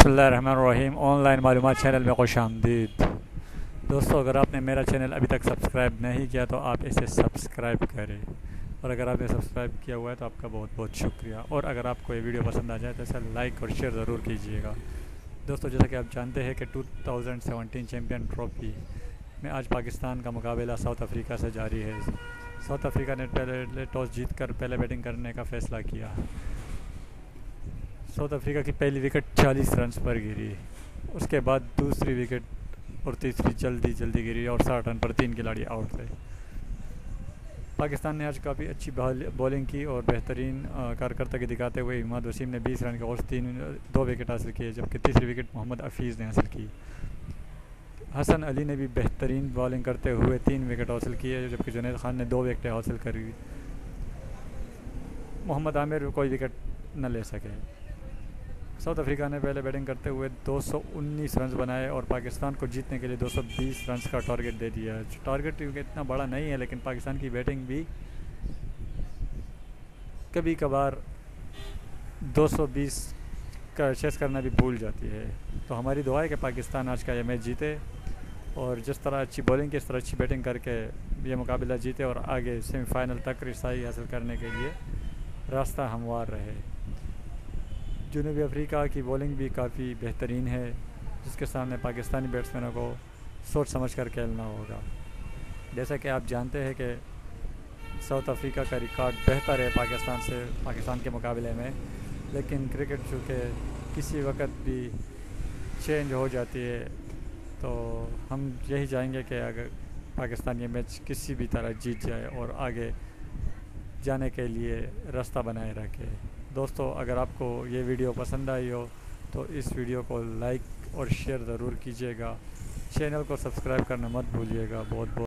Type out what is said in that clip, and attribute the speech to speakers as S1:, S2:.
S1: बिस्मिल्लाहिर्रहमानिर्रहीम। ऑनलाइन मालूमात चैनल में खुशामदीद। दोस्तों, अगर आपने मेरा चैनल अभी तक सब्सक्राइब नहीं किया तो आप इसे सब्सक्राइब करें, और अगर आपने सब्सक्राइब किया हुआ है तो आपका बहुत बहुत शुक्रिया। और अगर आपको ये वीडियो पसंद आ जाए तो इसे लाइक और शेयर ज़रूर कीजिएगा। दोस्तों, जैसा कि आप जानते हैं कि 2017 चैम्पियन ट्रॉफी में आज पाकिस्तान का मुकाबला साउथ अफ्रीका से जारी है। साउथ अफ्रीका ने पहले टॉस जीतकर पहले बैटिंग करने का फ़ैसला किया। साउथ अफ्रीका की पहली विकेट 40 रन पर गिरी, उसके बाद दूसरी विकेट और तीसरी जल्दी गिरी और 60 रन पर 3 खिलाड़ी आउट थे। पाकिस्तान ने आज काफ़ी अच्छी बॉलिंग की और बेहतरीन कारकर्दगी दिखाते हुए इमाद वसीम ने 20 रन के और 2 विकेट हासिल किए, जबकि तीसरी विकेट मोहम्मद हफीज़ ने हासिल की। हसन अली ने भी बेहतरीन बॉलिंग करते हुए 3 विकेट हासिल किए, जबकि जुनैद खान ने 2 विकेटें हासिल करी। मोहम्मद आमिर कोई विकेट न ले सके। साउथ अफ्रीका ने पहले बैटिंग करते हुए 219 रन बनाए और पाकिस्तान को जीतने के लिए 220 रन का टारगेट दे दिया है। टारगेट इतना बड़ा नहीं है, लेकिन पाकिस्तान की बैटिंग भी कभी कभार 220 का चेस करना भी भूल जाती है। तो हमारी दुआ है कि पाकिस्तान आज का ये मैच जीते और जिस तरह अच्छी बॉलिंग की इस तरह अच्छी बैटिंग करके ये मुकाबला जीते और आगे सेमीफाइनल तक रसाई हासिल करने के लिए रास्ता हमवार रहे। जनूबी अफ्रीका की बॉलिंग भी काफ़ी बेहतरीन है, जिसके सामने पाकिस्तानी बैट्समैनों को सोच समझ कर खेलना होगा। जैसा कि आप जानते हैं कि साउथ अफ्रीका का रिकॉर्ड बेहतर है पाकिस्तान के मुकाबले में, लेकिन क्रिकेट चूँकि किसी वक्त भी चेंज हो जाती है, तो हम यही चाहेंगे कि अगर पाकिस्तान ये मैच किसी भी तरह जीत जाए और आगे जाने के लिए रास्ता बनाए रखे। दोस्तों, अगर आपको ये वीडियो पसंद आई हो तो इस वीडियो को लाइक और शेयर ज़रूर कीजिएगा। चैनल को सब्सक्राइब करना मत भूलिएगा। बहुत बहुत